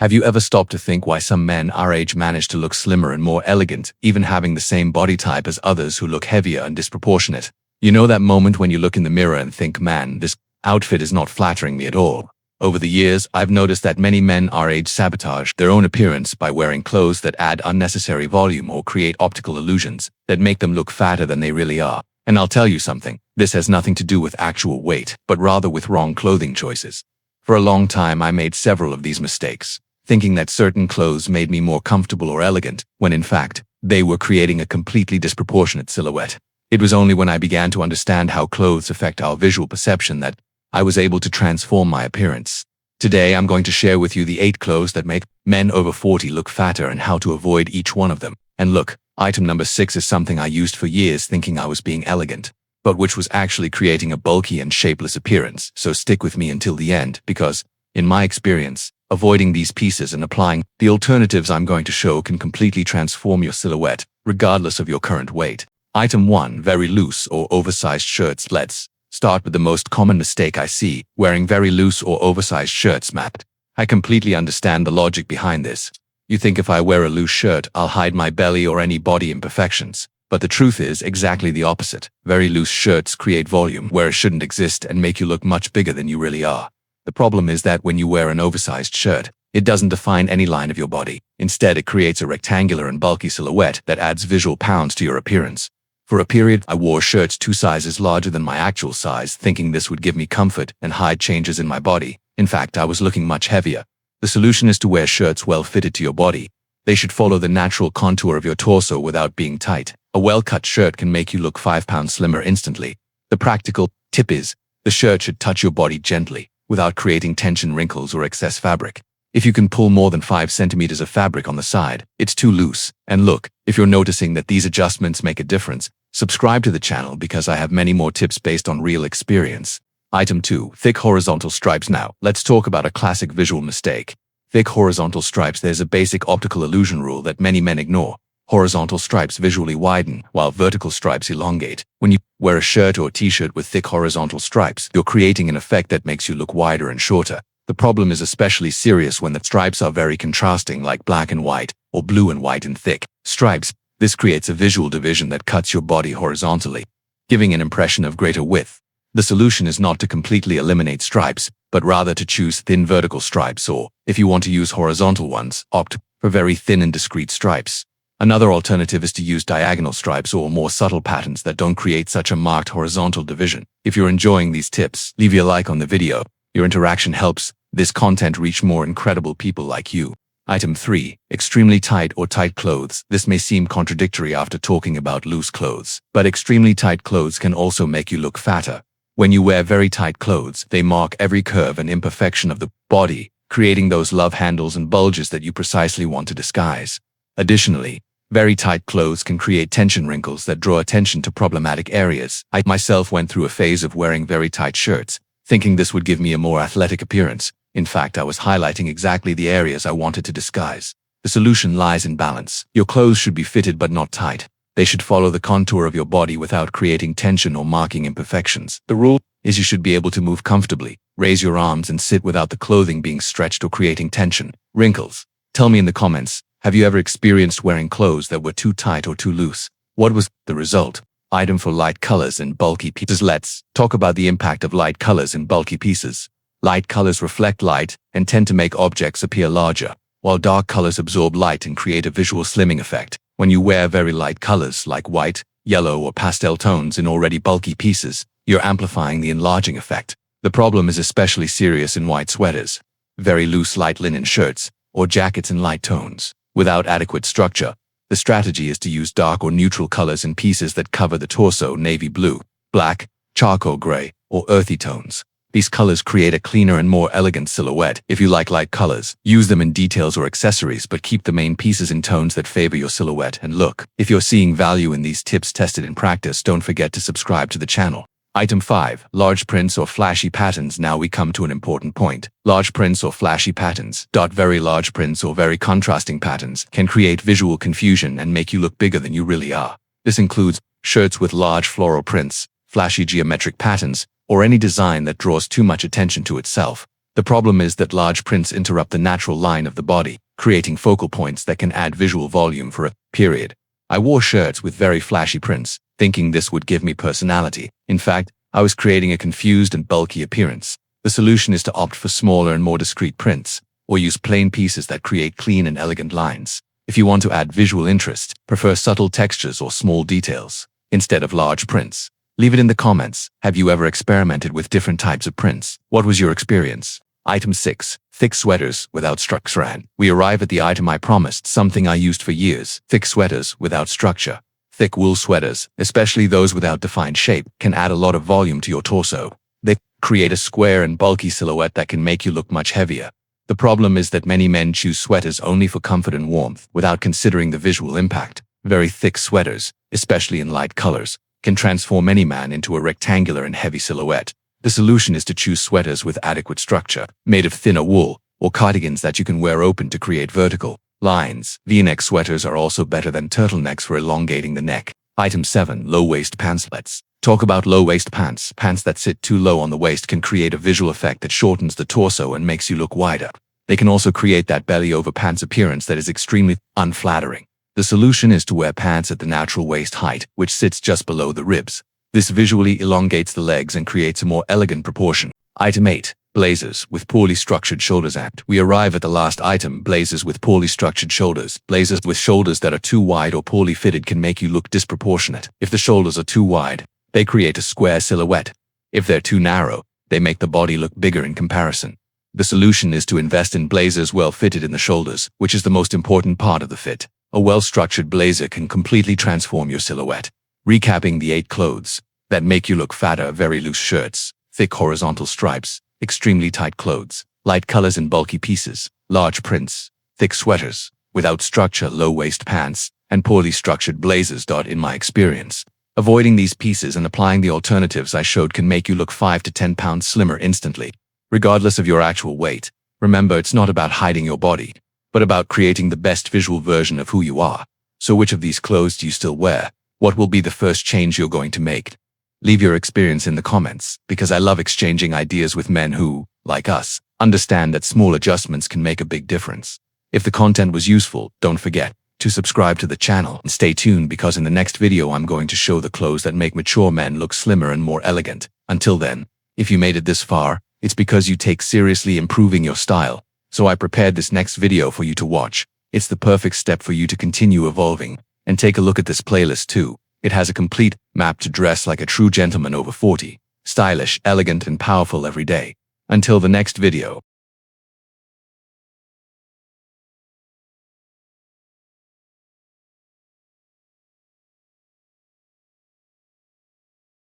Have you ever stopped to think why some men our age manage to look slimmer and more elegant, even having the same body type as others who look heavier and disproportionate? You know that moment when you look in the mirror and think, man, this outfit is not flattering me at all. Over the years, I've noticed that many men our age sabotage their own appearance by wearing clothes that add unnecessary volume or create optical illusions that make them look fatter than they really are. And I'll tell you something, this has nothing to do with actual weight, but rather with wrong clothing choices. For a long time, I made several of these mistakes, thinking that certain clothes made me more comfortable or elegant, when in fact, they were creating a completely disproportionate silhouette. It was only when I began to understand how clothes affect our visual perception that I was able to transform my appearance. Today, I'm going to share with you the 8 clothes that make men over 40 look fatter and how to avoid each one of them. And look, item number 6 is something I used for years thinking I was being elegant, but which was actually creating a bulky and shapeless appearance. So stick with me until the end because, in my experience, avoiding these pieces and applying the alternatives I'm going to show can completely transform your silhouette, regardless of your current weight. Item 1. Very loose or oversized shirts. Let's start with the most common mistake I see, wearing very loose or oversized shirts. Matt, I completely understand the logic behind this. You think if I wear a loose shirt, I'll hide my belly or any body imperfections. But the truth is exactly the opposite. Very loose shirts create volume where it shouldn't exist and make you look much bigger than you really are. The problem is that when you wear an oversized shirt, it doesn't define any line of your body. Instead, it creates a rectangular and bulky silhouette that adds visual pounds to your appearance. For a period, I wore shirts 2 sizes larger than my actual size, thinking this would give me comfort and hide changes in my body. In fact, I was looking much heavier. The solution is to wear shirts well fitted to your body. They should follow the natural contour of your torso without being tight. A well-cut shirt can make you look 5 pounds slimmer instantly. The practical tip is, the shirt should touch your body gently, without creating tension, wrinkles, or excess fabric. If you can pull more than 5 centimeters of fabric on the side, it's too loose. And look, if you're noticing that these adjustments make a difference, subscribe to the channel because I have many more tips based on real experience. Item 2. Thick horizontal stripes. Now, let's talk about a classic visual mistake. Thick horizontal stripes. There's a basic optical illusion rule that many men ignore. Horizontal stripes visually widen, while vertical stripes elongate. When you wear a shirt or t-shirt with thick horizontal stripes, you're creating an effect that makes you look wider and shorter. The problem is especially serious when the stripes are very contrasting, like black and white, or blue and white in thick stripes. This creates a visual division that cuts your body horizontally, giving an impression of greater width. The solution is not to completely eliminate stripes, but rather to choose thin vertical stripes, or, if you want to use horizontal ones, opt for very thin and discrete stripes. Another alternative is to use diagonal stripes or more subtle patterns that don't create such a marked horizontal division. If you're enjoying these tips, leave your like on the video. Your interaction helps this content reach more incredible people like you. Item 3. Extremely tight or tight clothes. This may seem contradictory after talking about loose clothes, but extremely tight clothes can also make you look fatter. When you wear very tight clothes, they mark every curve and imperfection of the body, creating those love handles and bulges that you precisely want to disguise. Additionally, very tight clothes can create tension wrinkles that draw attention to problematic areas. I myself went through a phase of wearing very tight shirts, thinking this would give me a more athletic appearance. In fact, I was highlighting exactly the areas I wanted to disguise. The solution lies in balance. Your clothes should be fitted but not tight. They should follow the contour of your body without creating tension or marking imperfections. The rule is you should be able to move comfortably, raise your arms, and sit without the clothing being stretched or creating tension. Wrinkles. Tell me in the comments, have you ever experienced wearing clothes that were too tight or too loose? What was the result? Item for light colors and bulky pieces. Let's talk about the impact of light colors and bulky pieces. Light colors reflect light and tend to make objects appear larger, while dark colors absorb light and create a visual slimming effect. When you wear very light colors like white, yellow, or pastel tones in already bulky pieces, you're amplifying the enlarging effect. The problem is especially serious in white sweaters, very loose light linen shirts, or jackets in light tones. Without adequate structure, the strategy is to use dark or neutral colors in pieces that cover the torso: navy blue, black, charcoal gray, or earthy tones. These colors create a cleaner and more elegant silhouette. If you like light colors, use them in details or accessories, but keep the main pieces in tones that favor your silhouette and look. If you're seeing value in these tips tested in practice, don't forget to subscribe to the channel. Item 5. Large prints or flashy patterns. Now we come to an important point. Large prints or flashy patterns. Very large prints or very contrasting patterns can create visual confusion and make you look bigger than you really are. This includes shirts with large floral prints, flashy geometric patterns, or any design that draws too much attention to itself. The problem is that large prints interrupt the natural line of the body, creating focal points that can add visual volume for a period. I wore shirts with very flashy prints, thinking this would give me personality. In fact, I was creating a confused and bulky appearance. The solution is to opt for smaller and more discreet prints, or use plain pieces that create clean and elegant lines. If you want to add visual interest, prefer subtle textures or small details, instead of large prints. Leave it in the comments. Have you ever experimented with different types of prints? What was your experience? Item 6. Thick sweaters without structure. We arrive at the item I promised, something I used for years. Thick sweaters without structure. Thick wool sweaters, especially those without defined shape, can add a lot of volume to your torso. They create a square and bulky silhouette that can make you look much heavier. The problem is that many men choose sweaters only for comfort and warmth, without considering the visual impact. Very thick sweaters, especially in light colors, can transform any man into a rectangular and heavy silhouette. The solution is to choose sweaters with adequate structure, made of thinner wool, or cardigans that you can wear open to create vertical lines. V-neck sweaters are also better than turtlenecks for elongating the neck. Item 7. Low-waist pants. Let's talk about low-waist pants. Pants that sit too low on the waist can create a visual effect that shortens the torso and makes you look wider. They can also create that belly-over-pants appearance that is extremely unflattering. The solution is to wear pants at the natural waist height, which sits just below the ribs. This visually elongates the legs and creates a more elegant proportion. Item 8. Blazers with poorly structured shoulders. We arrive at the last item, blazers with poorly structured shoulders. Blazers with shoulders that are too wide or poorly fitted can make you look disproportionate. If the shoulders are too wide, they create a square silhouette. If they're too narrow, they make the body look bigger in comparison. The solution is to invest in blazers well fitted in the shoulders, which is the most important part of the fit. A well-structured blazer can completely transform your silhouette. Recapping the 8 clothes that make you look fatter: very loose shirts, thick horizontal stripes, extremely tight clothes, light colors and bulky pieces, large prints, thick sweaters, without structure, low-waist pants, and poorly structured blazers. In my experience, avoiding these pieces and applying the alternatives I showed can make you look 5 to 10 pounds slimmer instantly. Regardless of your actual weight, remember, it's not about hiding your body, but about creating the best visual version of who you are. So which of these clothes do you still wear? What will be the first change you're going to make? Leave your experience in the comments, because I love exchanging ideas with men who, like us, understand that small adjustments can make a big difference. If the content was useful, don't forget to subscribe to the channel and stay tuned, because in the next video I'm going to show the clothes that make mature men look slimmer and more elegant. Until then, if you made it this far, it's because you take seriously improving your style. So I prepared this next video for you to watch. It's the perfect step for you to continue evolving. And take a look at this playlist too. It has a complete map to dress like a true gentleman over 40. Stylish, elegant, and powerful every day. Until the next video.